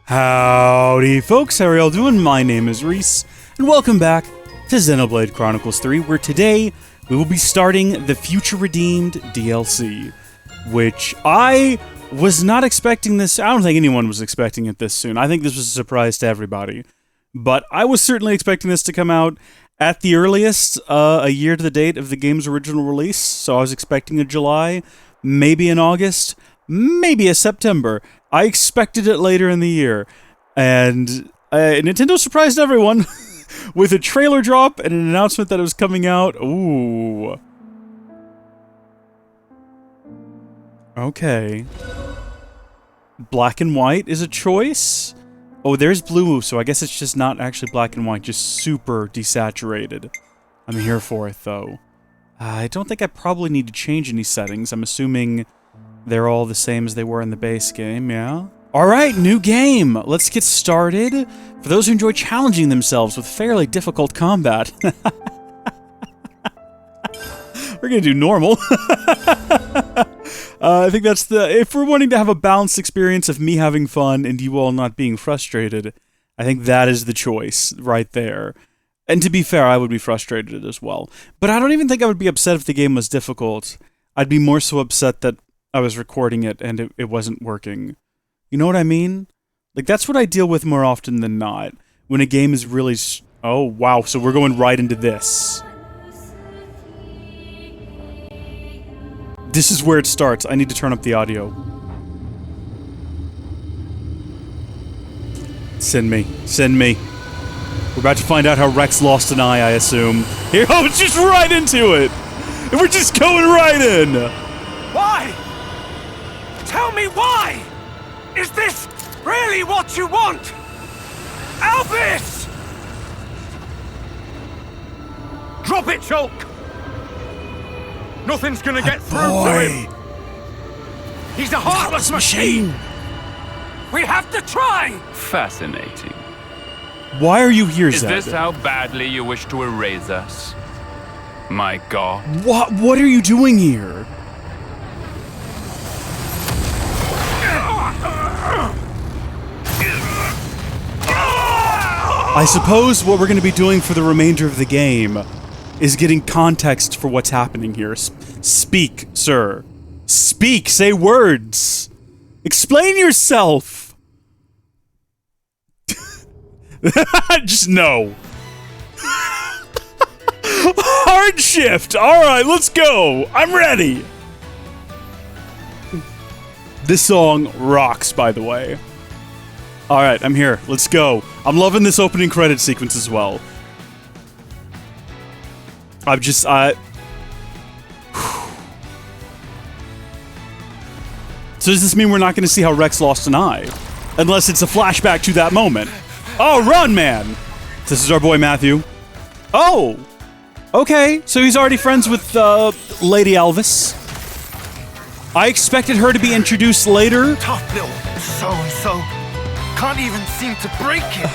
Howdy folks, how are y'all doing? My name is Reese, and welcome back to Xenoblade Chronicles 3, where today we will be starting the Future Redeemed DLC, which I was not expecting this. I don't think anyone was expecting it this soon. I think this was a surprise to everybody, but I was certainly expecting this to come out at the earliest, a year to the date of the game's original release, so I was expecting a July, maybe in August, maybe a September. I expected it later in the year, and Nintendo surprised everyone with a trailer drop and an announcement that it was coming out. Ooh. Okay. Black and white is a choice? Oh, there's blue, so I guess it's just not actually black and white, just super desaturated. I'm here for it, though. I don't think I probably need to change any settings. I'm assuming they're all the same as they were in the base game, yeah? Alright, new game! Let's get started. For those who enjoy challenging themselves with fairly difficult combat. We're gonna do normal. I think that's if we're wanting to have a balanced experience of me having fun and you all not being frustrated, I think that is the choice right there. And to be fair, I would be frustrated as well. But I don't even think I would be upset if the game was difficult. I'd be more so upset that I was recording it and it wasn't working. You know what I mean? Like, that's what I deal with more often than not. When a game is really... Oh, wow, so we're going right into this. This is where it starts. I need to turn up the audio. Send me. Send me. We're about to find out how Rex lost an eye, I assume. Here, oh, it's just right into it! And we're just going right in! Why? Tell me why! Is this really what you want? Alvis! Drop it, Shulk! Nothing's gonna get through to him! He's a heartless machine! We have to try! Fascinating. Why are you here, Is Zed? this how badly you wish to erase us? My god. What are you doing here? I suppose what we're going to be doing for the remainder of the game is getting context for what's happening here. Speak, sir. Speak, say words. Explain yourself. Just no. Hard shift. All right, let's go. I'm ready. This song rocks, by the way. All right, I'm here. Let's go. I'm loving this opening credit sequence as well. So does this mean we're not going to see how Rex lost an eye? Unless it's a flashback to that moment. Oh, run, man! This is our boy Matthew. Oh! Okay, so he's already friends with, Lady Alvis. I expected her to be introduced later. Tough little so-and-so. Can't even seem to break it.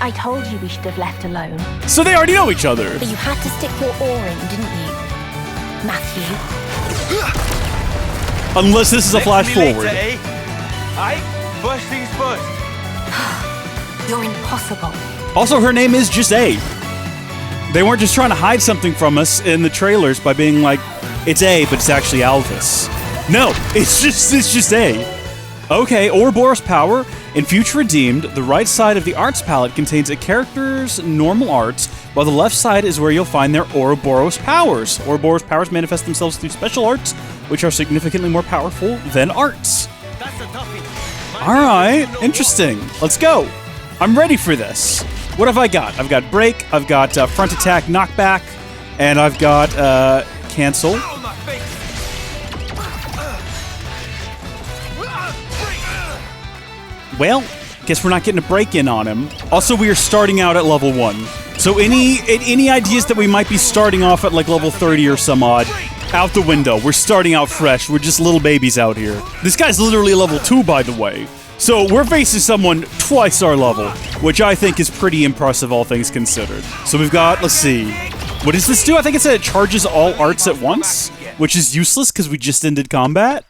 I told you we should have left alone. So they already know each other. But you had to stick your oar in, didn't you? Matthew. Unless this is a flash forward. Aye? First things first. You're impossible. Also, her name is just A. They weren't just trying to hide something from us in the trailers by being like, it's A, but it's actually Alvis. No, it's just A. Okay, Ouroboros power. In Future Redeemed, the right side of the arts palette contains a character's normal arts, while the left side is where you'll find their Ouroboros powers. Ouroboros powers manifest themselves through special arts, which are significantly more powerful than arts. That's a toughie. Alright, interesting. Let's go. I'm ready for this. What have I got? I've got break, I've got front attack, knockback, and I've got cancel. Ow, my face. Well, guess we're not getting a break-in on him. Also, we are starting out at level 1. So any ideas that we might be starting off at like level 30 or some odd, out the window. We're starting out fresh. We're just little babies out here. This guy's literally level 2, by the way. So we're facing someone twice our level, which I think is pretty impressive, all things considered. So we've got, let's see. What does this do? I think it said it charges all arts at once, which is useless because we just ended combat.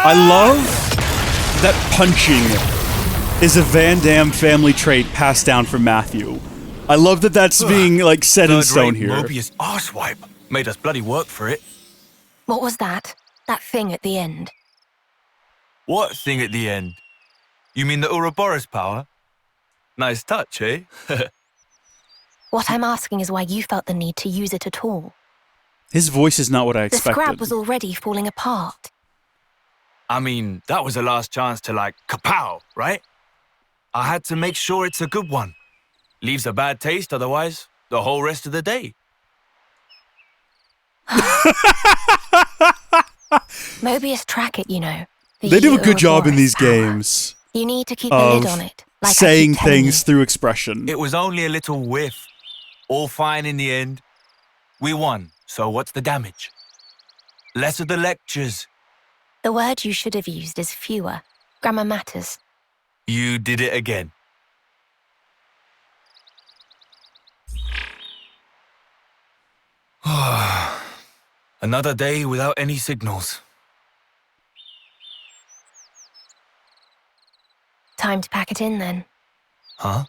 I love that punching is a Van Damme family trait passed down from Matthew. I love that that's being, like, set in stone here. Mobius arsewipe made us bloody work for it. What was that? That thing at the end? What thing at the end? You mean the Ouroboros power? Nice touch, eh? What I'm asking is why you felt the need to use it at all. His voice is not what I The expected. scrap was already falling apart. I mean, that was the last chance to, like, kapow, right? I had to make sure it's a good one. Leaves a bad taste otherwise, the whole rest of the day. Mobius track it, you know. They do a good job in Ouroboros these power. games You need to keep a lid on it. Like I saying keep telling things through expression. It was only a little whiff. All fine in the end. We won, so what's the damage? Less of the lectures. you. The word you should have used is fewer. Grammar matters. You did it again. Another day without any signals. Time to pack it in then. Huh?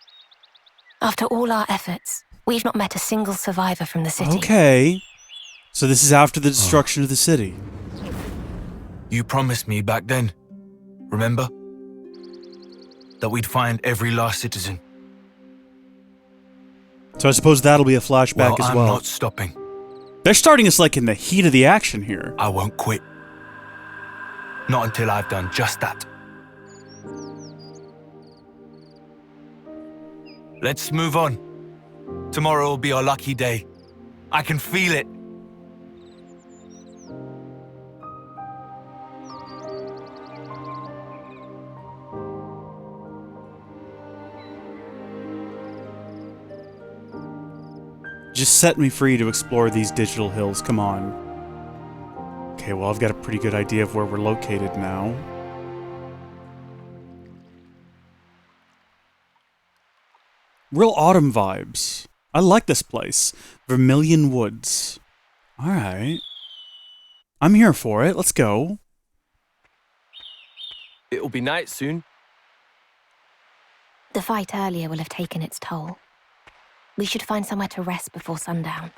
After all our efforts, we've not met a single survivor from the city. Okay. So this is after the destruction of the city. You promised me back then, remember? That we'd find every last citizen. So I suppose that'll be a flashback as I'm well. not stopping. They're starting us like in the heat of the action here. I won't quit. Not until I've done just that. Let's move on. Tomorrow will be our lucky day. I can feel it. Just set me free to explore these digital hills, come on. Okay, well, I've got a pretty good idea of where we're located now. Real autumn vibes. I like this place. Vermilion Woods. Alright. I'm here for it, let's go. It'll be night soon. The fight earlier will have taken its toll. We should find somewhere to rest before sundown.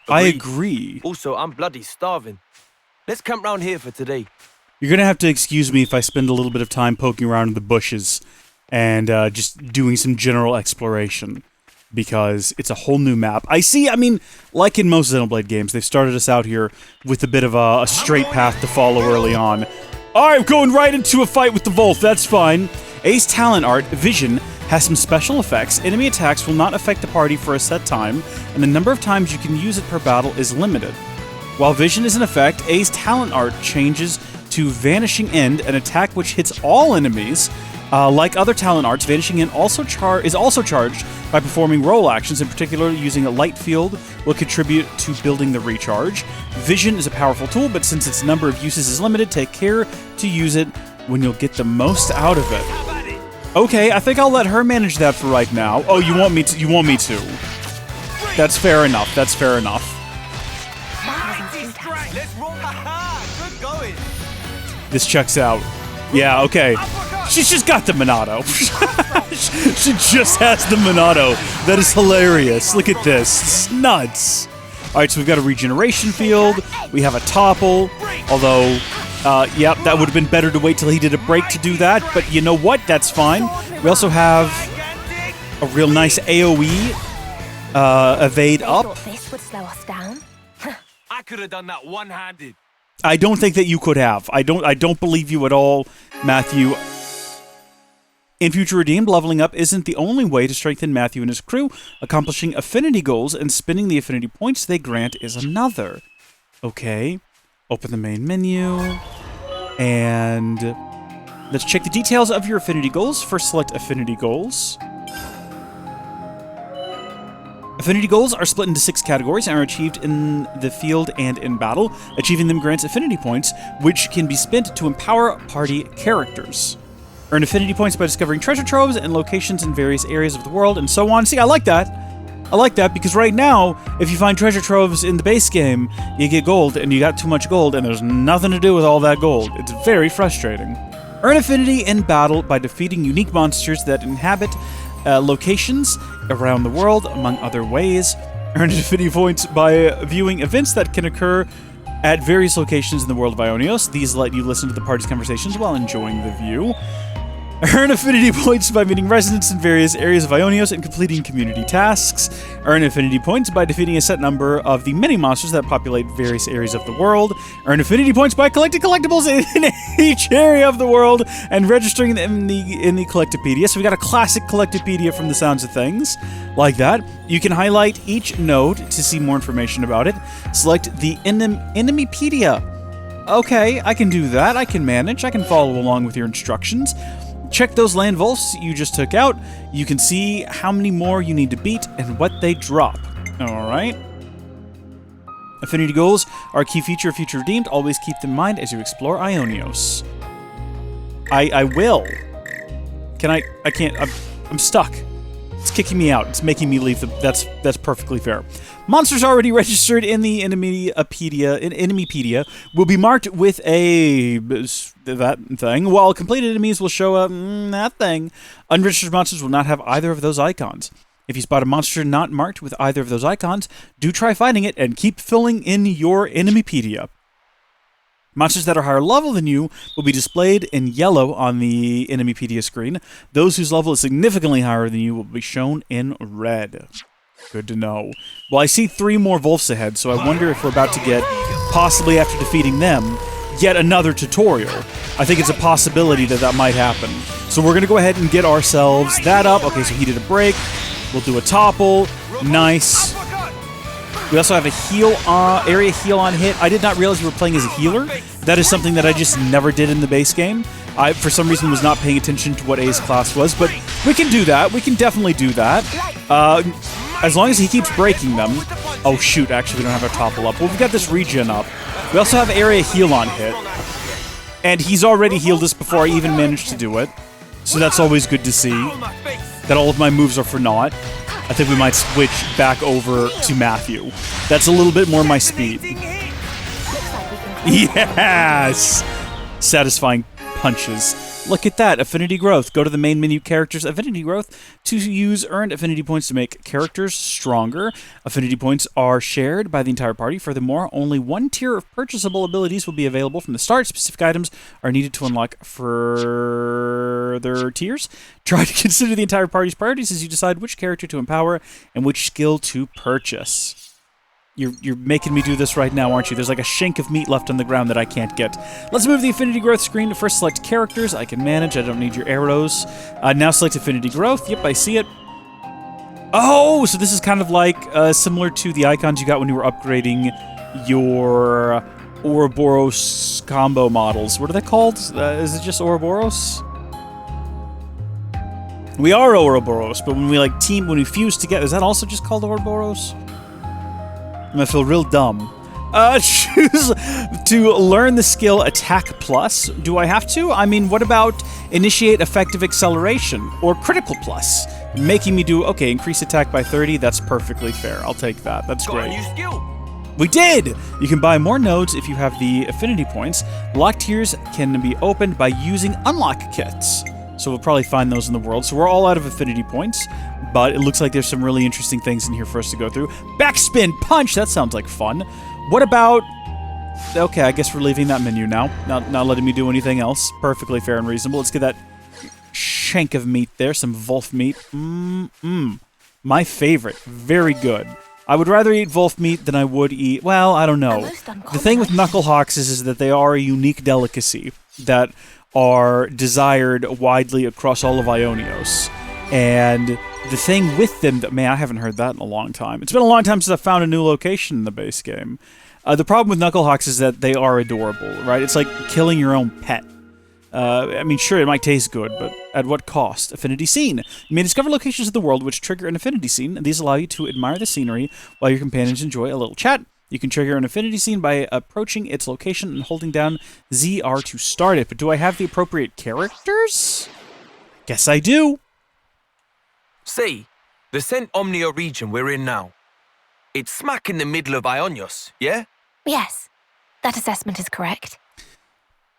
I Agreed. agree. Also, I'm bloody starving. Let's camp round here for today. You're gonna have to excuse me if I spend a little bit of time poking around in the bushes and just doing some general exploration, because it's a whole new map. I mean, like in most Xenoblade games, they've started us out here with a bit of a straight path to follow early on. Alright, going right into a fight with the Wolf, that's fine. Ace talent art, Vision, has some special effects. Enemy attacks will not affect the party for a set time, and the number of times you can use it per battle is limited. While Vision is in effect, Ace talent art changes to Vanishing End, an attack which hits all enemies. Like other talent arts, Vanishing End is also charged by performing roll actions. In particular, using a light field will contribute to building the recharge. Vision is a powerful tool, but since its number of uses is limited, take care to use it when you'll get the most out of it. Okay, I think I'll let her manage that for right now. Oh, you want me to? You want me to? That's fair enough. That's fair enough. Let's roll. Good going. This checks out. Yeah, okay. She's just got the Monado. She just has the Monado. That is hilarious. Look at this. It's nuts. Alright, so we've got a regeneration field. We have a topple. Although, yep, that would have been better to wait till he did a break to do that. But you know what? That's fine. We also have a real nice AoE evade They up. thought this would slow us down. I could have done that one-handed. I don't think that you could have. I don't believe you at all, Matthew. In Future Redeemed, leveling up isn't the only way to strengthen Matthew and his crew. Accomplishing affinity goals and spending the affinity points they grant is another. Okay. Open the main menu. And let's check the details of your affinity goals. First, select affinity goals. Affinity goals are split into 6 categories and are achieved in the field and in battle. Achieving them grants affinity points, which can be spent to empower party characters. Earn affinity points by discovering treasure troves and locations in various areas of the world, and so on. See, I like that. I like that, because right now, if you find treasure troves in the base game, you get gold, and you got too much gold, and there's nothing to do with all that gold. It's very frustrating. Earn affinity in battle by defeating unique monsters that inhabit locations around the world, among other ways. Earn affinity points by viewing events that can occur at various locations in the world of Aionios. These let you listen to the party's conversations while enjoying the view. Earn affinity points by meeting residents in various areas of Aionios and completing community tasks. Earn affinity points by defeating a set number of the many monsters that populate various areas of the world. Earn affinity points by collecting collectibles in each area of the world and registering them in the Collectopedia. So we got a classic Collectopedia from the sounds of things, like that. You can highlight each node to see more information about it. Select the Enemypedia. Okay, I can do that. I can manage. I can follow along with your instructions. Check those land vaults you just took out. You can see how many more you need to beat and what they drop. Alright. Affinity goals are a key feature of Future Redeemed. Always keep them in mind as you explore Aionios. I will. Can I can't. I'm stuck. It's kicking me out. It's making me leave. That's perfectly fair. Monsters already registered in the Enemypedia will be marked with that thing, while completed enemies will show up that thing. Unregistered monsters will not have either of those icons. If you spot a monster not marked with either of those icons, do try finding it and keep filling in your Enemypedia. Monsters that are higher level than you will be displayed in yellow on the Enemypedia screen. Those whose level is significantly higher than you will be shown in red. Good to know. Well, I see 3 more Wolves ahead, so I wonder if we're about to get, possibly after defeating them, yet another tutorial. I think it's a possibility that might happen. So we're going to go ahead and get ourselves that up. Okay, so he did a break. We'll do a topple. Nice. We also have a heal area heal on hit. I did not realize we were playing as a healer. That is something that I just never did in the base game. I, for some reason, was not paying attention to what A's class was, but we can do that. We can definitely do that. As long as he keeps breaking them. Oh, shoot. Actually, we don't have our topple up. Well, we've got this regen up. We also have area heal on hit. And he's already healed us before I even managed to do it. So that's always good to see. That all of my moves are for naught. I think we might switch back over to Matthew. That's a little bit more my speed. Yes! Satisfying punches. Look at that, affinity growth. Go to the main menu, characters, affinity growth, to use earned affinity points to make characters stronger. Affinity points are shared by the entire party. Furthermore, only 1 tier of purchasable abilities will be available from the start. Specific items are needed to unlock further tiers. Try to consider the entire party's priorities as you decide which character to empower and which skill to purchase. You're making me do this right now, aren't you? There's like a shank of meat left on the ground that I can't get. Let's move the affinity growth screen to first select characters. I can manage. I don't need your arrows. Now select affinity growth. Yep, I see it. Oh, so this is kind of like similar to the icons you got when you were upgrading your Ouroboros combo models. What are they called? Is it just Ouroboros? We are Ouroboros, but when we when we fuse together, is that also just called Ouroboros? I'm gonna feel real dumb. Choose to learn the skill Attack Plus. Do I have to? I mean, what about Initiate Effective Acceleration or Critical Plus? Making me do, okay, increase attack by 30. That's perfectly fair. I'll take that. That's great. Got a new skill. We did! You can buy more nodes if you have the affinity points. Locked tiers can be opened by using unlock kits. So we'll probably find those in the world. So we're all out of affinity points, but it looks like there's some really interesting things in here for us to go through. Backspin punch! That sounds like fun. What about... Okay, I guess we're leaving that menu now. Not letting me do anything else. Perfectly fair and reasonable. Let's get that shank of meat there. Some wolf meat. My favorite. Very good. I would rather eat wolf meat than I would eat... Well, I don't know. The thing with knucklehawks is that they are a unique delicacy that are desired widely across all of Aionios. And the thing with them that, man, I haven't heard that in a long time. It's been a long time since I found a new location in the base game. The problem with knucklehawks is that they are adorable, right? It's like killing your own pet. I mean, sure, it might taste good, but at what cost? Affinity Scene. You may discover locations of the world which trigger an affinity scene, and these allow you to admire the scenery while your companions enjoy a little chat. You can trigger an affinity scene by approaching its location and holding down ZR to start it. But do I have the appropriate characters? Guess I do. Say, the Cent Omnia region we're in now. It's smack in the middle of Aionios, yeah? Yes, that assessment is correct.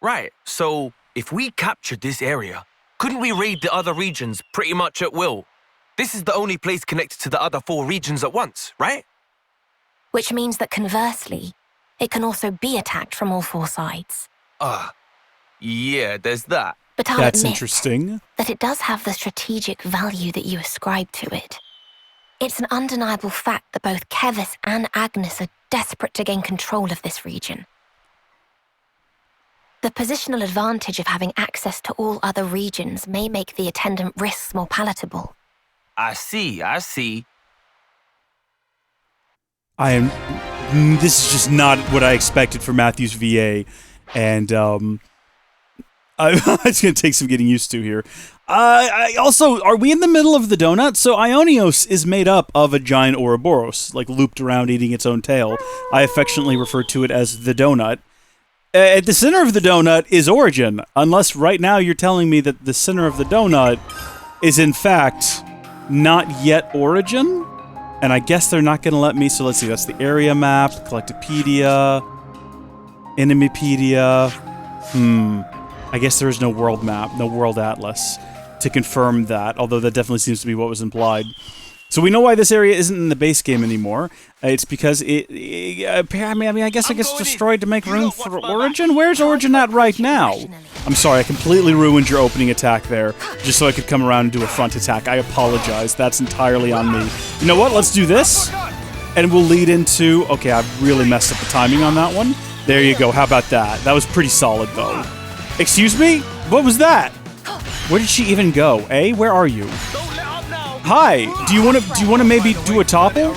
Right, so if we captured this area, couldn't we raid the other regions pretty much at will? This is the only place connected to the other 4 regions at once, right? Which means that conversely, it can also be attacked from all 4 sides. Yeah, there's that. But I'll That's admit interesting. that it does have the strategic value that you ascribe to it. It's an undeniable fact that both Kevesi and Agnes are desperate to gain control of this region. The positional advantage of having access to all other regions may make the attendant risks more palatable. I see. This is just not what I expected for Matthew's VA, and it's going to take some getting used to here. Also, are we in the middle of the donut? So Aionios is made up of a giant Ouroboros, like looped around eating its own tail. I affectionately refer to it as the donut. At the center of the donut is Origin, unless right now you're telling me that the center of the donut is in fact not yet Origin? And I guess they're not going to let me, so let's see, that's the area map, Collectopedia, Enemypedia. I guess there is no world map, no world atlas to confirm that, although that definitely seems to be what was implied. So we know why this area isn't in the base game anymore. It's because I guess it gets destroyed to make room for Origin? Where's Origin at right now? I'm sorry, I completely ruined your opening attack there, just so I could come around and do a front attack. I apologize, that's entirely on me. You know what, let's do this, and we'll lead into... Okay, I've really messed up the timing on that one. There you go, how about that? That was pretty solid, though. Excuse me? What was that? Where did she even go? Where are you? Hi. Do you want to maybe do a topple?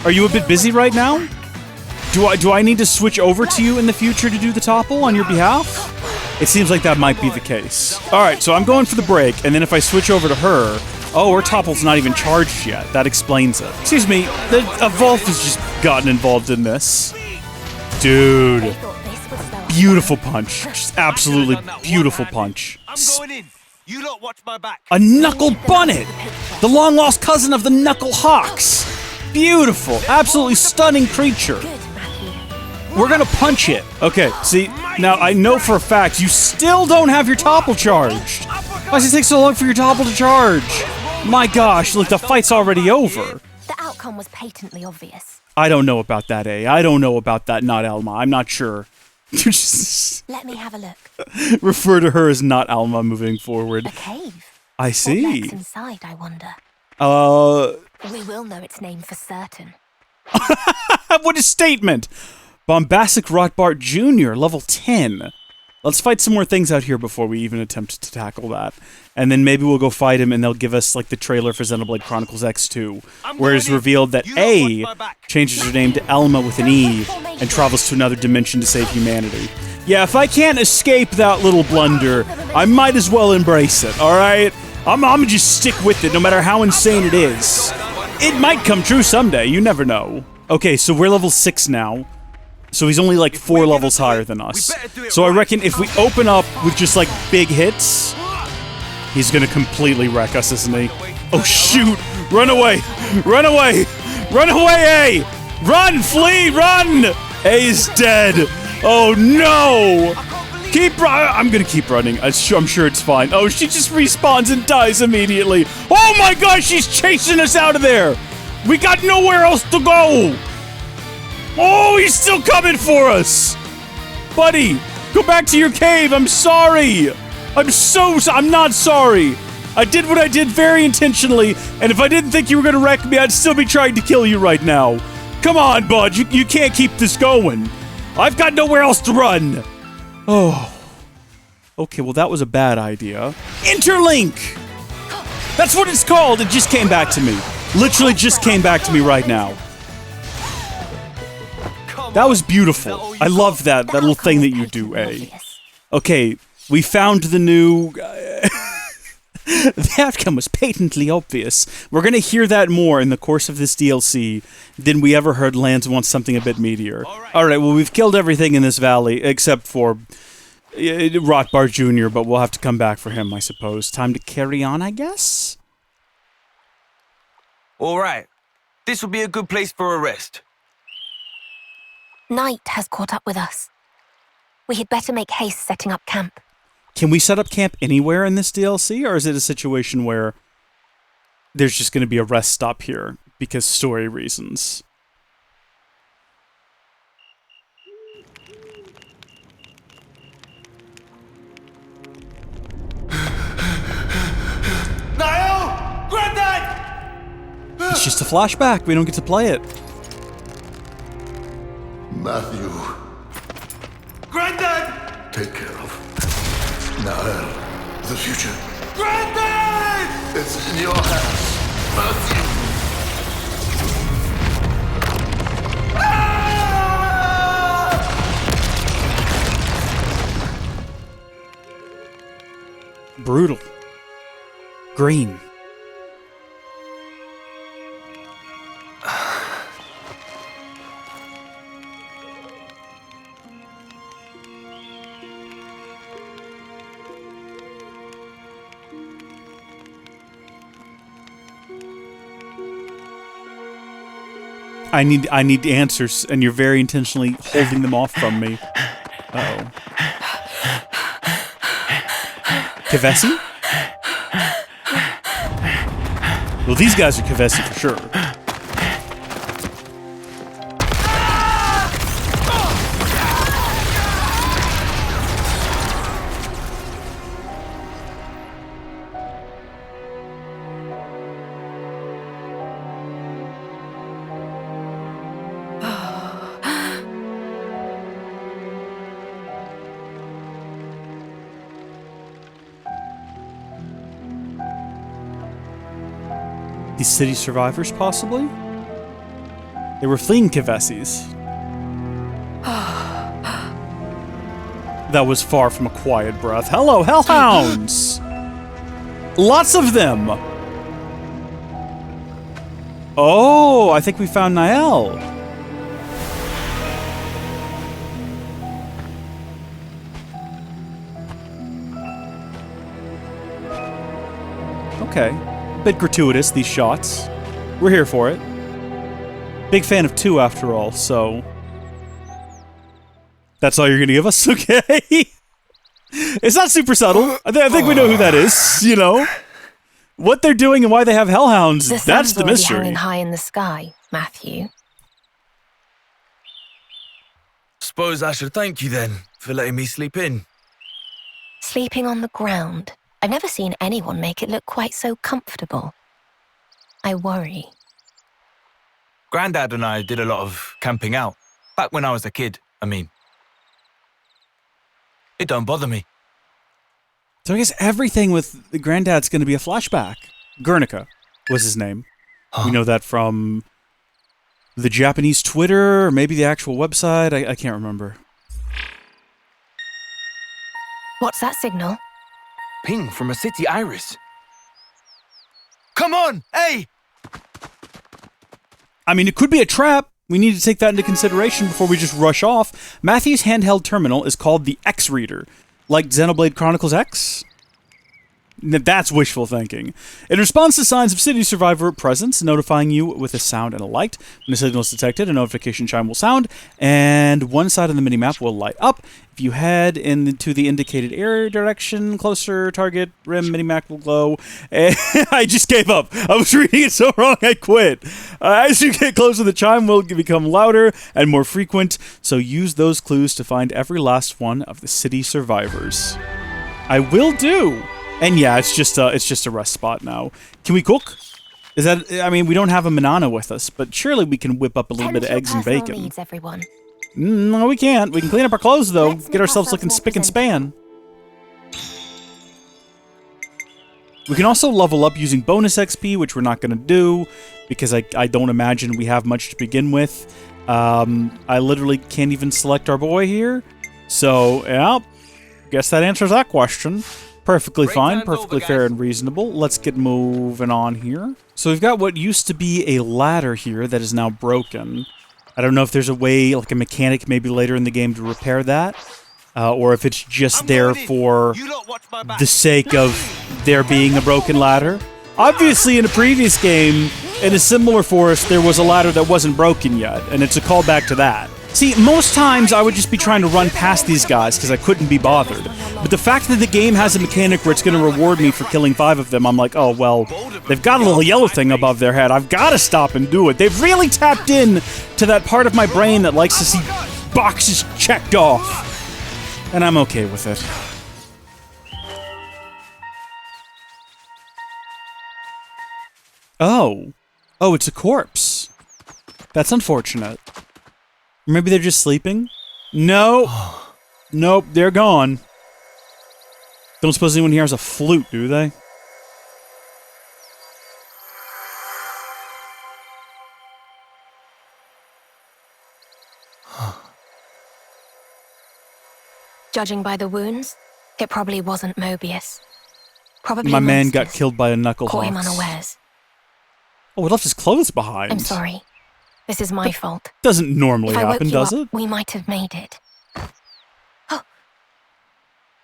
Are you a bit busy right now? Do I need to switch over to you in the future to do the topple on your behalf? It seems like that might be the case. All right, so I'm going for the break, and then if I switch over to her, her topple's not even charged yet. That explains it. Excuse me, a Volf has just gotten involved in this. Dude. Beautiful punch. Just absolutely beautiful punch. I'm going in. You lot watch my back. A Knuckle Bunnet! The long-lost cousin of the Knuckle Hawks! Beautiful, absolutely stunning creature. We're gonna punch it. Okay, see, now I know for a fact you still don't have your topple charged. Why does it take so long for your topple to charge? My gosh, look, the fight's already over. The outcome was patently obvious. I don't know about that, I don't know about that, not Alma. I'm not sure. Let me have a look. Refer to her as not Alma moving forward. A cave. I see. What lurks inside, I wonder. We will know its name for certain. What a statement! Bombastic Rotbart Jr., level 10. Let's fight some more things out here before we even attempt to tackle that. And then maybe we'll go fight him and they'll give us, like, the trailer for Xenoblade Chronicles X2, where it's revealed that A changes her name to Alma with an E and travels to another dimension to save humanity. Yeah, if I can't escape that little blunder, I might as well embrace it, alright? I'm gonna just stick with it, no matter how insane it is. It might come true someday, you never know. Okay, so we're level 6 now. So he's only like 4 levels higher than us. So I reckon if we open up with just like big hits, he's gonna completely wreck us, isn't he? Oh shoot! Run away! Run away! Run away, A! Run! Flee! Run! A is dead! Oh no! I'm gonna keep running. I'm sure it's fine. Oh, she just respawns and dies immediately. Oh my gosh, she's chasing us out of there! We got nowhere else to go! Oh, he's still coming for us! Buddy, go back to your cave, I'm sorry! I'm not sorry! I did what I did very intentionally, and if I didn't think you were gonna wreck me, I'd still be trying to kill you right now. Come on, bud, you can't keep this going. I've got nowhere else to run! Oh. Okay, well that was a bad idea. Interlink! That's what it's called, it just came back to me. Literally just came back to me right now. That was beautiful. I love that little thing that you do, A. Okay, we found the new... The outcome was patently obvious. We're gonna hear that more in the course of this DLC than we ever heard Lance wants something a bit meatier. Alright, well we've killed everything in this valley, except for Rotbart Jr., but we'll have to come back for him, I suppose. Time to carry on, I guess? Alright, this will be a good place for a rest. Night has caught up with us. We had better make haste setting up camp. Can we set up camp anywhere in this DLC, or is it a situation where there's just going to be a rest stop here because story reasons? Niall! Granddad! It's just a flashback. We don't get to play it. Matthew, Granddad! take care of Nael, the future. Granddad! It's in your hands, Matthew. Brutal. Green. I need answers, and you're very intentionally holding them off from me. Uh-oh. Kevesi? Well, these guys are Kevesi for sure. These city survivors, possibly? They were fleeing Kevesis. That was far from a quiet breath. Hello, Hellhounds! Lots of them! Oh, I think we found Nael. Okay. Bit gratuitous, these shots. We're here for it. Big fan of 2, after all, so... That's all you're gonna give us? Okay. It's not super subtle. I think we know who that is, you know? What they're doing and why they have Hellhounds, that's the mystery. Hanging high in the sky, Matthew. Suppose I should thank you then for letting me sleep in. Sleeping on the ground. I've never seen anyone make it look quite so comfortable. I worry. Granddad and I did a lot of camping out. Back when I was a kid, I mean. It don't bother me. So I guess everything with the Granddad's going to be a flashback. Guernica was his name. We know that from the Japanese Twitter, or maybe the actual website. I can't remember. What's that signal? Ping from a city iris. Come on, hey! I mean, it could be a trap. We need to take that into consideration before we just rush off. Matthew's handheld terminal is called the X Reader, like Xenoblade Chronicles X. That's wishful thinking. It responds to signs of city survivor presence, notifying you with a sound and a light. When a signal is detected, a notification chime will sound, and one side of the minimap will light up. If you head into the indicated area direction, closer target rim minimap will glow. And I just gave up. I was reading it so wrong, I quit. As you get closer, the chime will become louder and more frequent, so use those clues to find every last one of the city survivors. I will do. And yeah, it's just a rest spot now. Can we cook? Is that? I mean, we don't have a Manana with us, but surely we can whip up a little bit of eggs and bacon. Needs, everyone. No, we can't. We can clean up our clothes though. Get ourselves looking spick and span. We can also level up using bonus XP, which we're not going to do because I don't imagine we have much to begin with. I literally can't even select our boy here, so yeah. Guess that answers that question. Perfectly fine, perfectly fair and reasonable. Let's get moving on here. So we've got what used to be a ladder here that is now broken. I don't know if there's a way, like a mechanic maybe later in the game to repair that, or if it's just there for the sake of there being a broken ladder. Obviously, in a previous game, in a similar forest, there was a ladder that wasn't broken yet, and it's a callback to that. See, most times I would just be trying to run past these guys because I couldn't be bothered. But the fact that the game has a mechanic where it's going to reward me for killing 5 of them, I'm like, oh, well, they've got a little yellow thing above their head. I've got to stop and do it. They've really tapped in to that part of my brain that likes to see boxes checked off. And I'm okay with it. Oh. Oh, it's a corpse. That's unfortunate. Maybe they're just sleeping? No. Nope, they're gone. Don't suppose anyone here has a flute, do they? Judging by the wounds, it probably wasn't Mobius. Probably my man monsters. got killed by a knuckle Caught him hawk. unawares. Oh, it left his clothes behind. I'm sorry. This is my fault. Doesn't normally If I woke happen, you does up, it? we might have made it. It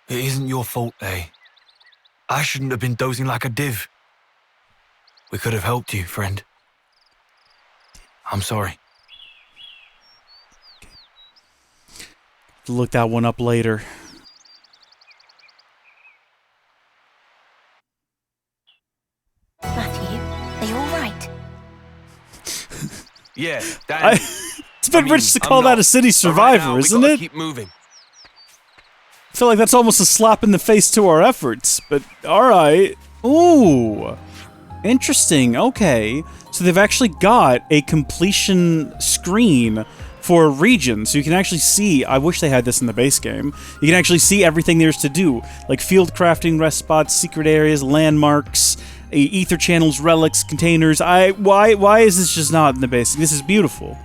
isn't your fault, eh? I shouldn't have been dozing like a div. We could have helped you, friend. I'm sorry. Look that one up later. Matthew, are you all right? Yeah, Danny. It's a bit rich to call that a city survivor, isn't it? Keep moving. I feel like that's almost a slap in the face to our efforts, but alright. Ooh. Interesting, okay. So they've actually got a completion screen for regions, so you can actually see, I wish they had this in the base game, you can actually see everything there's to do, like field crafting, rest spots, secret areas, landmarks, ether channels, relics, containers. Why is this just not in the basic? This is beautiful.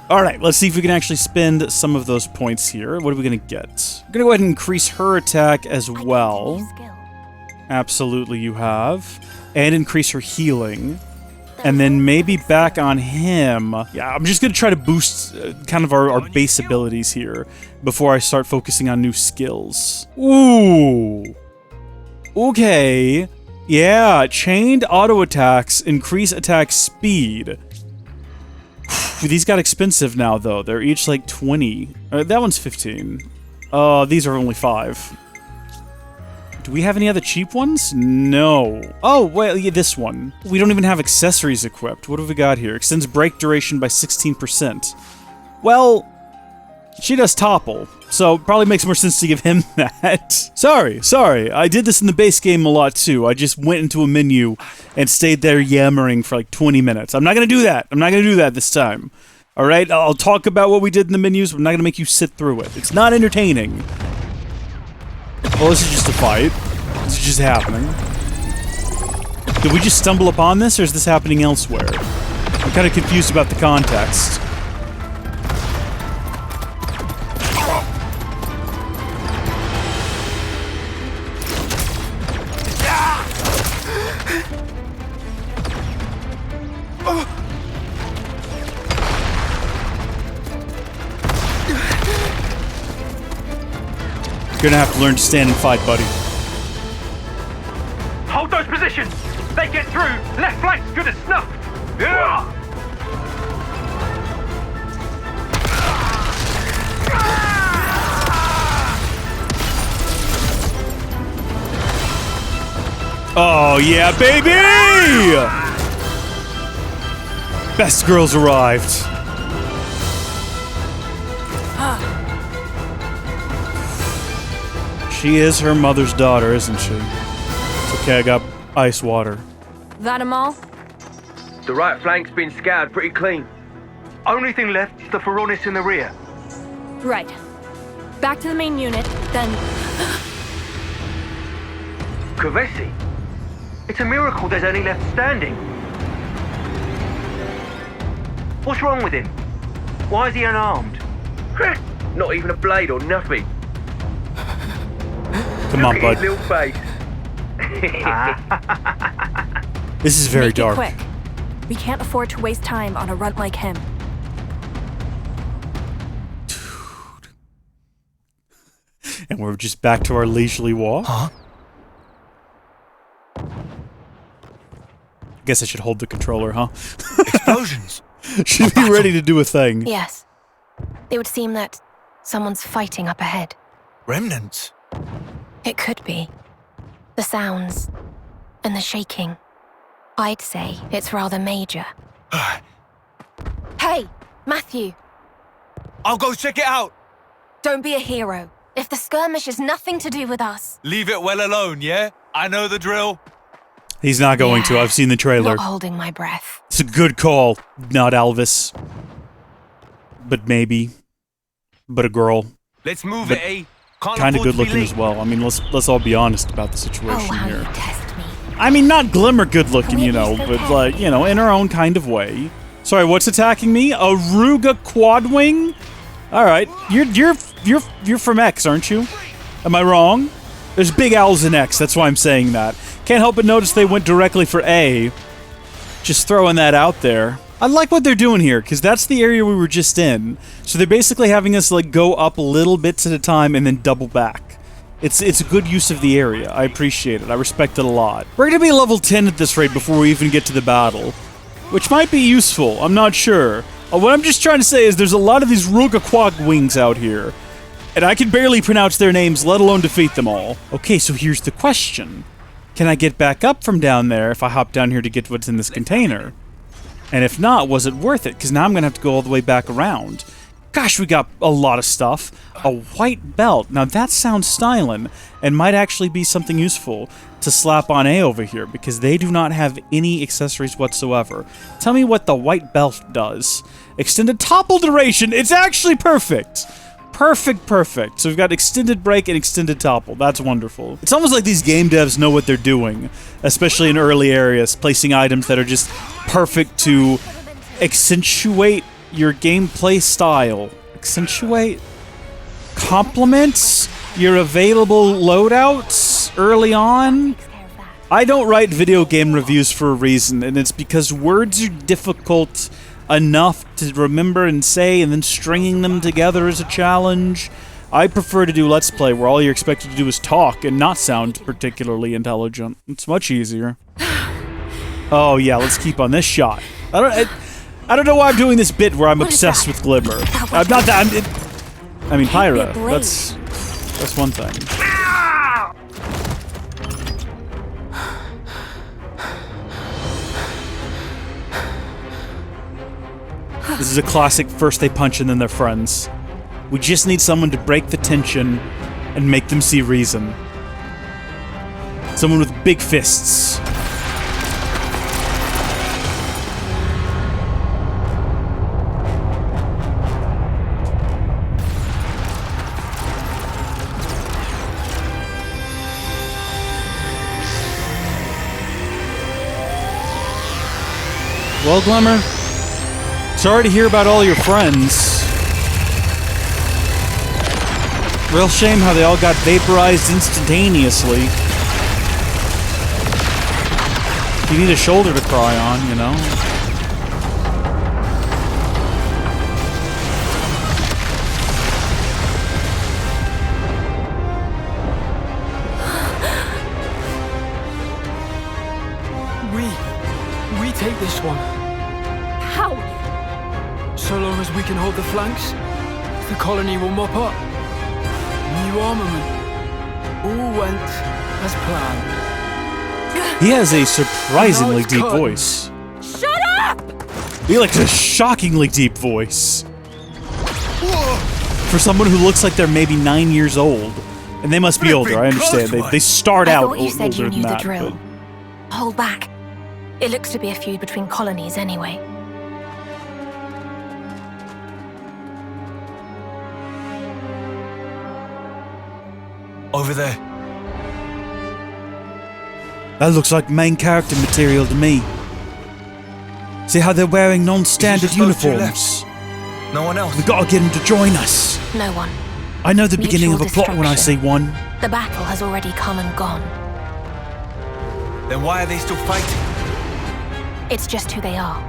Alright, let's see if we can actually spend some of those points here. What are we gonna get? We're gonna go ahead and increase her attack as well. Absolutely, you have. And increase her healing. And then maybe back on him. Yeah, I'm just gonna try to boost kind of our base abilities here before I start focusing on new skills. Ooh. Okay. Yeah, chained auto attacks increase attack speed. These got expensive now, though. They're each like 20. That one's 15. These are only 5. Do we have any other cheap ones? No. Oh, well, yeah, this one. We don't even have accessories equipped. What have we got here? Extends break duration by 16%. Well, she does topple, so it probably makes more sense to give him that. Sorry. I did this in the base game a lot, too. I just went into a menu and stayed there yammering for like 20 minutes. I'm not gonna do that. I'm not gonna do that this time. Alright? I'll talk about what we did in the menus, but I'm not gonna make you sit through it. It's not entertaining. Well, this is just a fight. This is just happening. Did we just stumble upon this, or is this happening elsewhere? I'm kind of confused about the context. You're gonna have to learn to stand and fight, buddy. Hold those positions! They get through! Left flank's good as snuff! Yeah! Oh, yeah, baby! Best girls arrived. She is her mother's daughter, isn't she? It's okay, I got ice water. That 'em all? The right flank's been scoured pretty clean. Only thing left is the Feronis in the rear. Right. Back to the main unit, then... Kevesi? It's a miracle there's any left standing. What's wrong with him? Why is he unarmed? Not even a blade or nothing. Come on, bud. His little face. This is very Make dark. it quick. We can't afford to waste time on a runt like him. And we're just back to our leisurely walk. Huh? Guess I should hold the controller, huh? Explosions. She'd be ready to do a thing. Yes. It would seem that someone's fighting up ahead. Remnants? It could be. The sounds and the shaking. I'd say it's rather major. Hey, Matthew. I'll go check it out. Don't be a hero. If the skirmish has nothing to do with us. Leave it well alone, yeah? I know the drill. He's not going to. I've seen the trailer. Not holding my breath. It's a good call. Not Alvis. But maybe. But a girl. Let's move But it, eh? Kind of good looking as well. I mean, let's all be honest about the situation Oh, how here. you test me. I mean, not Glimmer good looking, you know, Maybe but so like, you know, in her own kind of way. Sorry, what's attacking me? A Ruga Quadwing? All right, you're from X, aren't you? Am I wrong? There's big owls in X. That's why I'm saying that. Can't help but notice they went directly for A. Just throwing that out there. I like what they're doing here, because that's the area we were just in. So they're basically having us like go up little bits at a time and then double back. It's a good use of the area. I appreciate it. I respect it a lot. We're going to be level 10 at this rate before we even get to the battle, which might be useful. I'm not sure. What I'm just trying to say is there's a lot of these Ruga Quadwings out here, and I can barely pronounce their names, let alone defeat them all. Okay, so here's the question. Can I get back up from down there if I hop down here to get what's in this container? And if not, was it worth it? Because now I'm going to have to go all the way back around. Gosh, we got a lot of stuff. A white belt. Now that sounds styling and might actually be something useful to slap on A over here because they do not have any accessories whatsoever. Tell me what the white belt does. Extended topple duration. It's actually perfect. Perfect. So we've got extended break and extended topple. That's wonderful. It's almost like these game devs know what they're doing, especially in early areas, placing items that are just perfect to accentuate your gameplay style. Accentuate? Complements your available loadouts early on? I don't write video game reviews for a reason, and it's because words are difficult enough to remember and say, and then stringing them together is a challenge. I prefer to do Let's Play, where all you're expected to do is talk and not sound particularly intelligent. It's much easier. Oh yeah, let's keep on this shot. I don't know why I'm doing this bit where I'm obsessed with Glimmer. I'm not that. I mean, Pyra. That's one thing. This is a classic first they punch and then they're friends. We just need someone to break the tension and make them see reason. Someone with big fists. Well, Glimmer, sorry to hear about all your friends. Real shame how they all got vaporized instantaneously. You need a shoulder to cry on, you know? We take this one. How? So long as we can hold the flanks, the colony will mop up. New armament. All went as planned. He has a surprisingly deep cut. voice. Shut up! He likes a shockingly deep voice. For someone who looks like they're maybe 9 years old. And they must be older, I understand. They start I out thought you said older you than knew the that. drill. But Hold back. It looks to be a feud between colonies anyway. Over there. that looks like main character material to me. See how they're wearing non-standard Is it just those two uniforms? No one else. We gotta get them to join us. No one. I know the beginning of a Mutual plot when I see destruction. one. The battle has already come and gone. Then why are they still fighting? It's just who they are.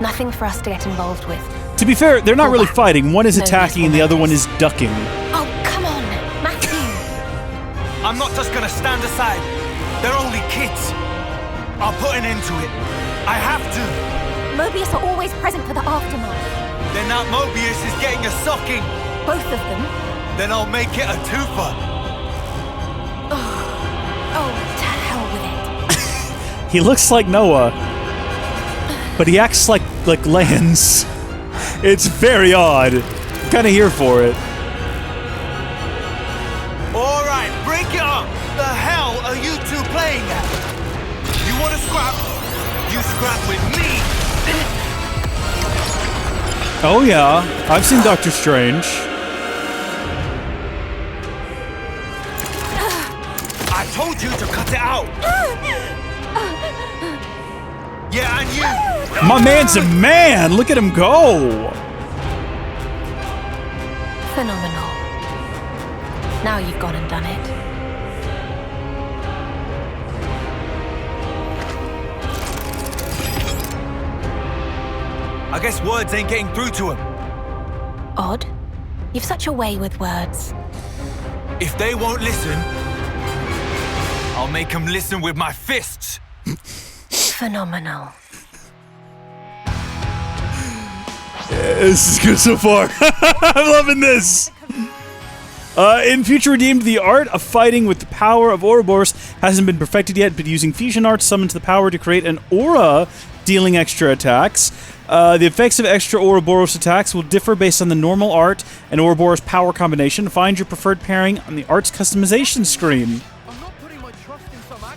Nothing for us to get involved with. To be fair, they're not really fighting. One is No attacking and the other one is ducking. Oh, come on, Matthew. I'm not just gonna stand aside. They're only kids. I'll put an end to it. I have to. Mobius are always present for the aftermath. Then that Mobius is getting a socking. Both of them? Then I'll make it a twofer. Oh, to hell with it. He looks like Noah, but he acts like Lance. It's very odd. I'm kind of here for it. All right, break it up. The hell are you two playing at? You want to scrap? You scrap with me. Oh yeah, I've seen Doctor Strange. I told you to cut it out. Yeah, and you. My man's a man. Look at him go. Phenomenal. Now you've gone and done it. I guess words ain't getting through to him. Odd. You've such a way with words. If they won't listen, I'll make them listen with my fists. Phenomenal. This is good so far. I'm loving this. In Future Redeemed, the art of fighting with the power of Ouroboros hasn't been perfected yet, but using fusion arts summons the power to create an aura, dealing extra attacks. The effects of extra Ouroboros attacks will differ based on the normal art and Ouroboros power combination. Find your preferred pairing on the art's customization screen.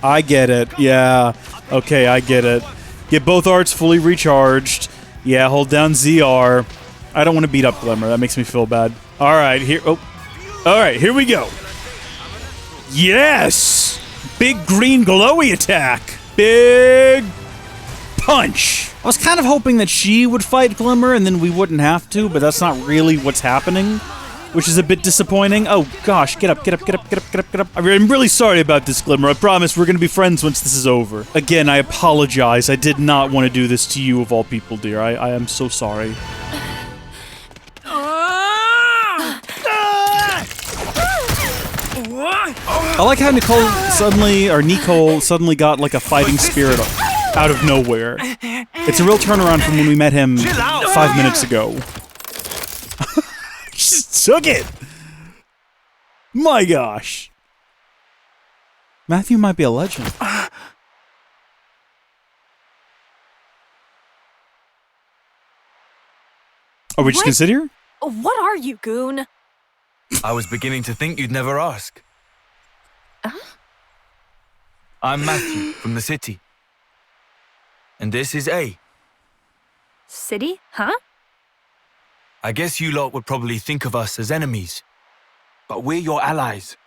I get it. Yeah. Okay, I get it. Get both arts fully recharged. Yeah, hold down ZR. I don't want to beat up Glimmer. That makes me feel bad. All right, here. Oh. All right, here we go. Yes! Big green glowy attack. Big punch. I was kind of hoping that she would fight Glimmer and then we wouldn't have to, but that's not really what's happening, which is a bit disappointing. Oh gosh, get up, get up, get up, get up, get up, get up. I'm really sorry about this, Glimmer. I promise we're going to be friends once this is over. Again, I apologize. I did not want to do this to you of all people, dear. I am so sorry. I like how Nikol suddenly got like a fighting spirit out of nowhere. It's a real turnaround from when we met him 5 minutes ago. Just took it. My gosh. Matthew might be a legend. Are we just gonna sit here? What are you, goon? I was beginning to think you'd never ask. I'm Matthew from the city. And this is A. City? Huh? I guess you lot would probably think of us as enemies. But we're your allies.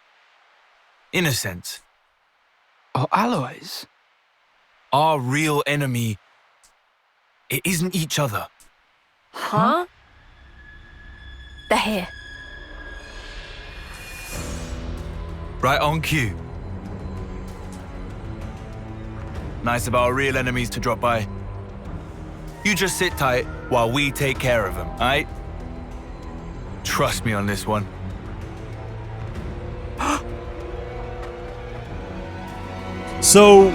In a sense. Our allies? Our real enemy, it isn't each other. Huh? They're here. Right on cue. Nice of our real enemies to drop by. You just sit tight while we take care of them, alright? Trust me on this one. So,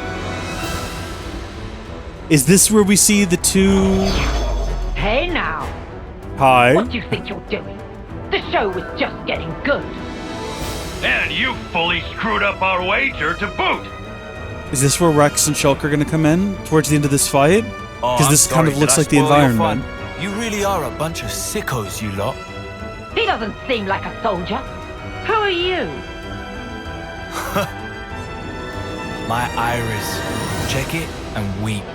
is this where we see the two? Hey now, Hi. what do you think you're doing? The show was just getting good. And you fully screwed up our wager to boot. Is this where Rex and Shulk are going to come in towards the end of this fight? Because this kind of looks like the environment. You really are a bunch of sickos, you lot. He doesn't seem like a soldier. Who are you? My iris. Check it and weep.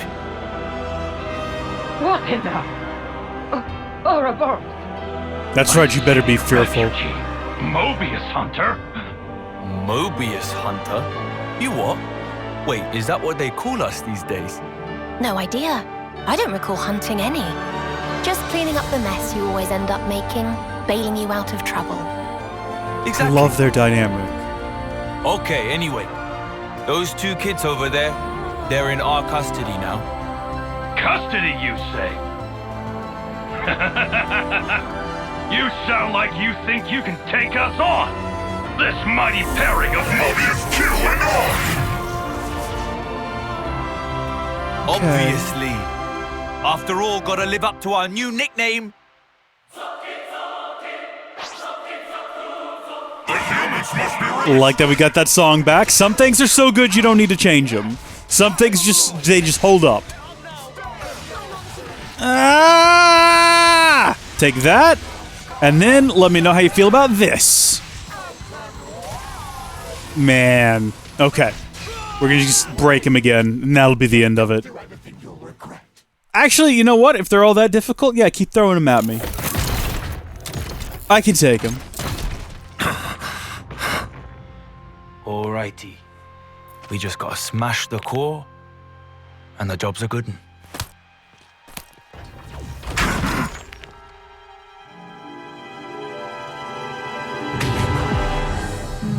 What in the... Ouroboros? That's right, you better be fearful. Refugee. Mobius Hunter? Mobius Hunter? You what? Wait, is that what they call us these days? No idea. I don't recall hunting any. Just cleaning up the mess you always end up making, bailing you out of trouble. Exactly. I love their dynamic. Okay, anyway. Those two kids over there, they're in our custody now. Custody, you say? You sound like you think you can take us on. This mighty pairing of Mobius 2 and all. Obviously. After all, gotta live up to our new nickname. Like that we got that song back. Some things are so good you don't need to change them. Some things they just hold up. Ah! Take that, and then let me know how you feel about this. Man. Okay. We're gonna just break him again, and that'll be the end of it. Actually, you know what? If they're all that difficult, yeah, keep throwing them at me. I can take them. Alrighty. We just gotta smash the core, and the job's a good one.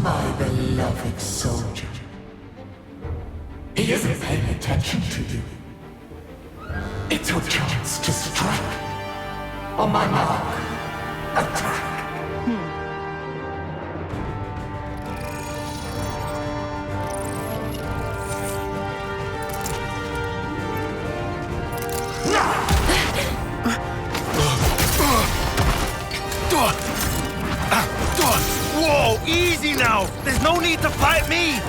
My beloved soldier. He isn't paying attention to you. It's your chance to strike. On my mark, attack. Whoa, easy now! There's no need to fight me!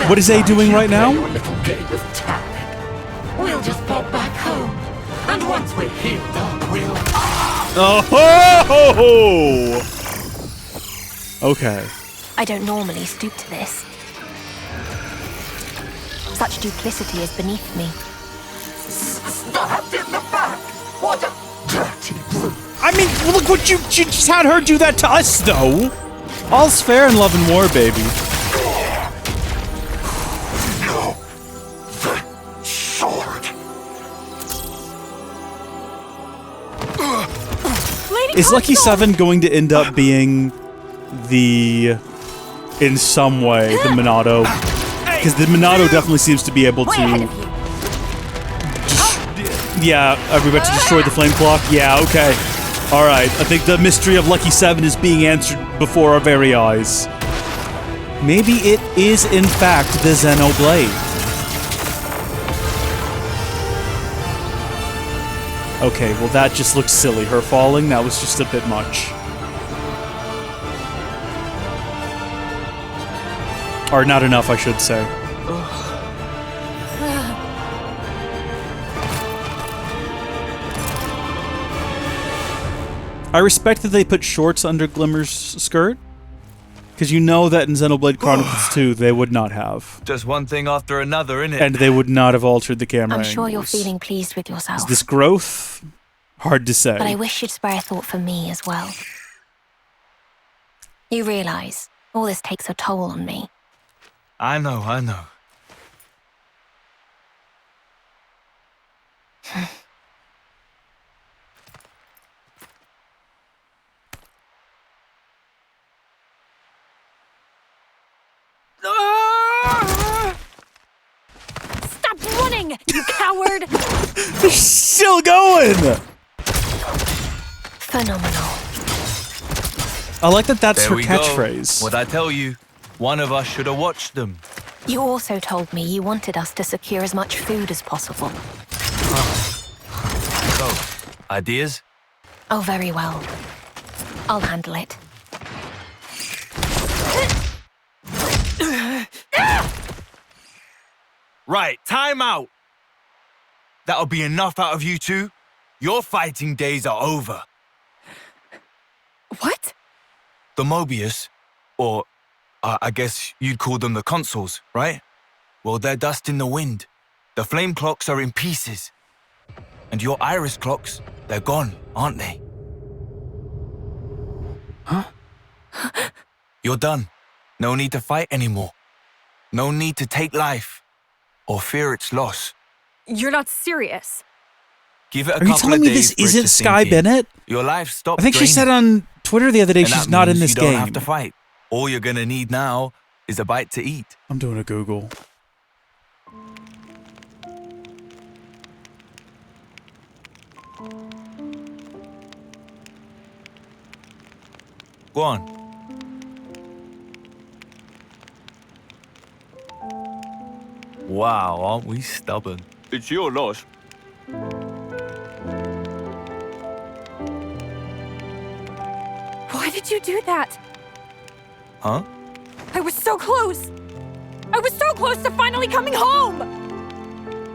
What is A doing right now? Little game of tag. We'll just pop back home. And once we're healed up, we'll... Oh! Okay. I don't normally stoop to this. Such duplicity is beneath me. Stabbed in the back! What a dirty brute! I mean, look what you just had her do that to us, though. All's fair in love and war, baby. No. The sword. Is Lucky 7 going to end up being the, in some way, the Monado? Because the Monado definitely seems to be able to... Yeah, are we about to destroy the flame clock? Yeah, okay. Alright, I think the mystery of Lucky 7 is being answered before our very eyes. Maybe it is, in fact, the Xenoblade. Okay, well that just looks silly. Her falling, that was just a bit much. Or not enough, I should say. I respect that they put shorts under Glimmer's skirt, because you know that in Xenoblade Chronicles 2 they would not have. Just one thing after another, innit? And they would not have altered the camera I'm sure angles. you're feeling pleased with yourself. Is this growth? Hard to say. But I wish you'd spare a thought for me as well. You realize all this takes a toll on me. I know. Stop running, you coward! They're still going! Phenomenal. I like that that's There her we go. catchphrase. What'd I tell you? One of us should have watched them. You also told me you wanted us to secure as much food as possible. So, ideas? Oh, very well. I'll handle it. Right, time out! That'll be enough out of you two. Your fighting days are over. What? The Mobius, or I guess you'd call them the consoles, right? Well, they're dust in the wind. The flame clocks are in pieces. And your iris clocks, they're gone, aren't they? Huh? You're done. No need to fight anymore. No need to take life or fear its loss. You're not serious. Give it a Are you couple telling of me days this for it isn't to Sky sink in. Bennett? Your life stops. I think she said on Twitter the other day and she's that not in means this you game. don't have to fight. All you're gonna need now is a bite to eat. I'm doing a Google. Go on. Wow, aren't we stubborn? It's your loss. Why did you do that? Huh? I was so close! I was so close to finally coming home!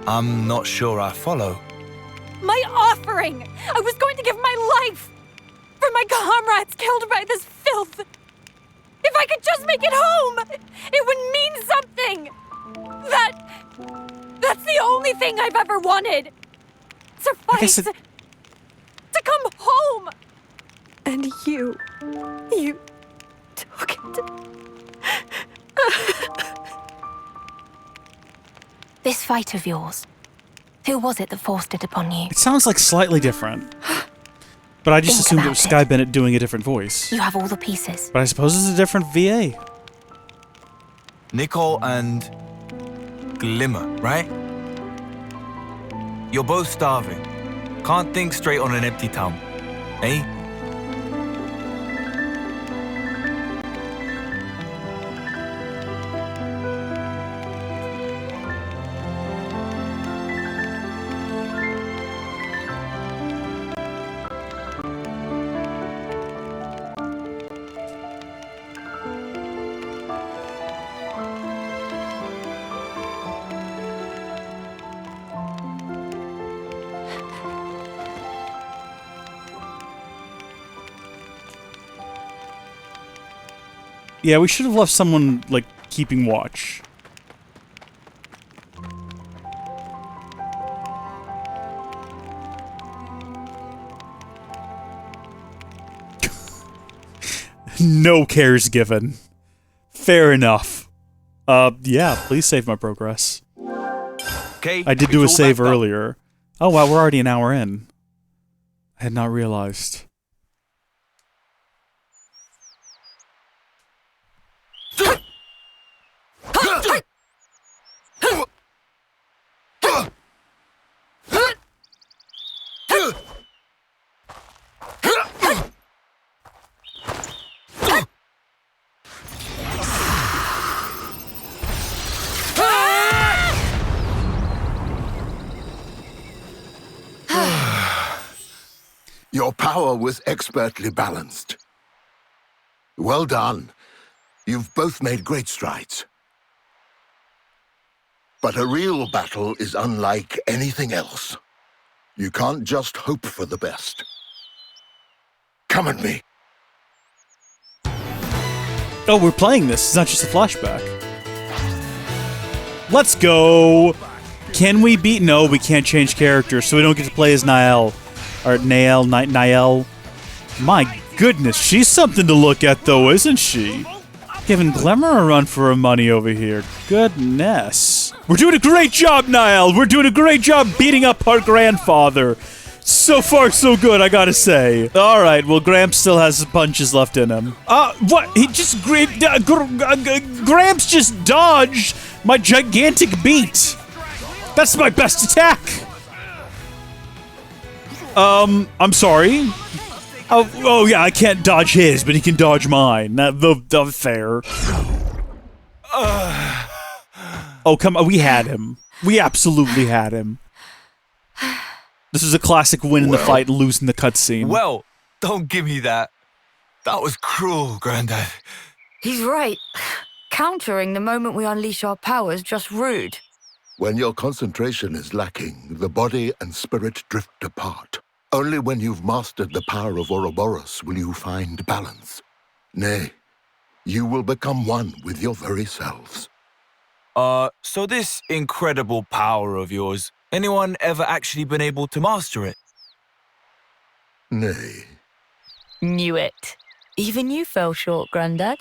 I'm not sure I follow. My offering! I was going to give my life! For my comrades killed by this filth! If I could just make it home! It would mean something! That's the only thing I've ever wanted! To fight! To come home! And you took it. This fight of yours, who was it that forced it upon you? It sounds like slightly different. But I just Think assumed it about was Sky Bennett doing a different voice. You have all the pieces. But I suppose it's a different VA. Nikol and Glimmer, right? You're both starving. Can't think straight on an empty tongue, eh? Yeah, we should have left someone, like, keeping watch. No cares given. Fair enough. Yeah, please save my progress. Okay. I did do a save earlier. Oh wow, we're already an hour in. I had not realized. Your power was expertly balanced. Well done. You've both made great strides. But a real battle is unlike anything else. You can't just hope for the best. Come at me. Oh, we're playing this. It's not just a flashback. Let's go. Can we beat? No, we can't change characters, so we don't get to play as Niall. Or Niall. My goodness, she's something to look at, though, isn't she? Giving Glimmer a run for her money over here. Goodness. We're doing a great job, Niall. We're doing a great job beating up our grandfather. So far, so good, I gotta say. All right, well, Gramps still has some punches left in him. What? He just... Gramps just dodged my gigantic beat. That's my best attack. I'm sorry. Oh yeah, I can't dodge his, but he can dodge mine. The fair. Oh, come on, we had him. We absolutely had him. This is a classic win in the fight and lose in the cutscene. Well, don't give me that. That was cruel, Grandad. He's right. Countering the moment we unleash our powers just rude. When your concentration is lacking, the body and spirit drift apart. Only when you've mastered the power of Ouroboros will you find balance. Nay, you will become one with your very selves. So this incredible power of yours, anyone ever actually been able to master it? Nay. Knew it. Even you fell short, Grandad.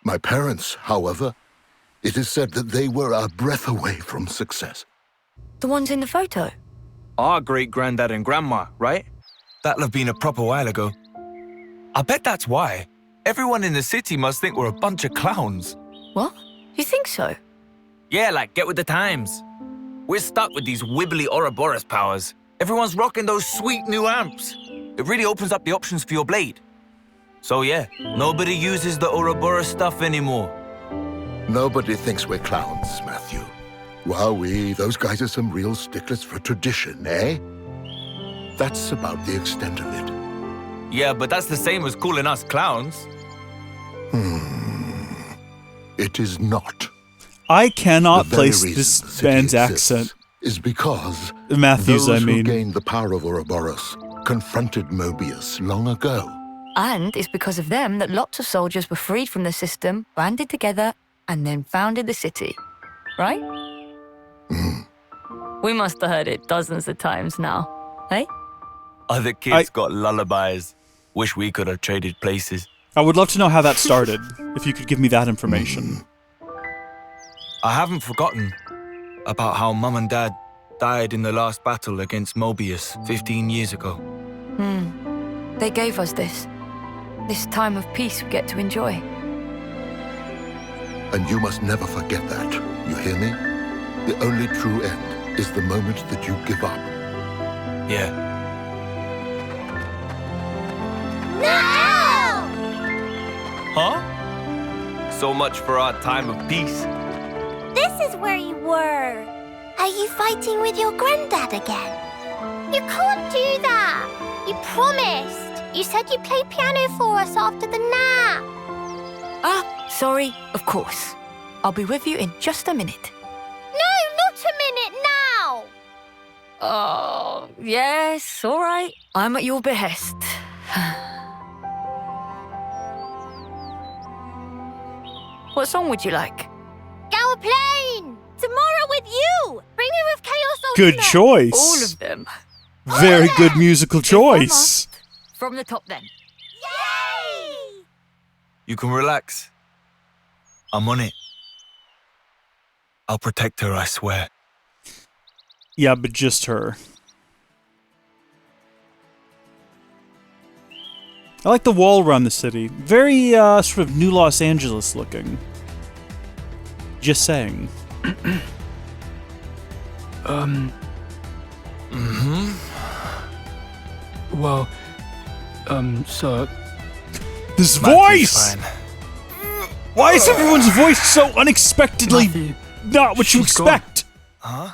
My parents, however, it is said that they were a breath away from success. The ones in the photo? Our great-granddad and grandma, right? That'll have been a proper while ago. I bet that's why. Everyone in the city must think we're a bunch of clowns. What? You think so? Yeah, like, get with the times. We're stuck with these wibbly Ouroboros powers. Everyone's rocking those sweet new amps. It really opens up the options for your blade. So yeah, nobody uses the Ouroboros stuff anymore. Nobody thinks we're clowns, Matthew. Wowee, those guys are some real sticklers for tradition, eh? That's about the extent of it. Yeah, but that's the same as calling us clowns. It is not. I cannot The very place reason this the city band's exists accent. is because Matthews, those I mean. who gained the power of Ouroboros confronted Mobius long ago. And it's because of them that lots of soldiers were freed from the system, banded together, and then founded the city. Right? We must have heard it dozens of times now. Hey? Other kids got lullabies. Wish we could have traded places. I would love to know how that started, if you could give me that information. I haven't forgotten about how Mum and Dad died in the last battle against Mobius 15 years ago. They gave us this time of peace we get to enjoy. And you must never forget that. You hear me? The only true end is the moment that you give up. Yeah. No! Huh? So much for our time of peace. This is where you were. Are you fighting with your granddad again? You can't do that. You promised. You said you'd play piano for us after the nap. Ah, sorry, of course. I'll be with you in just a minute. No, not a minute now. Oh, yes, all right. I'm at your behest. What song would you like? Our plane. Tomorrow with you. Bring me with Chaos Ultimate. Good choice. All of them. Very good musical choice. From the top then. Yay! You can relax. I'm on it. I'll protect her, I swear. Yeah, but just her. I like the wall around the city. Very, sort of New Los Angeles looking. Just saying. Well, so... This Matthew's voice! fine. Why is everyone's voice so unexpectedly Matthew, not what you she's gone. expect? Huh?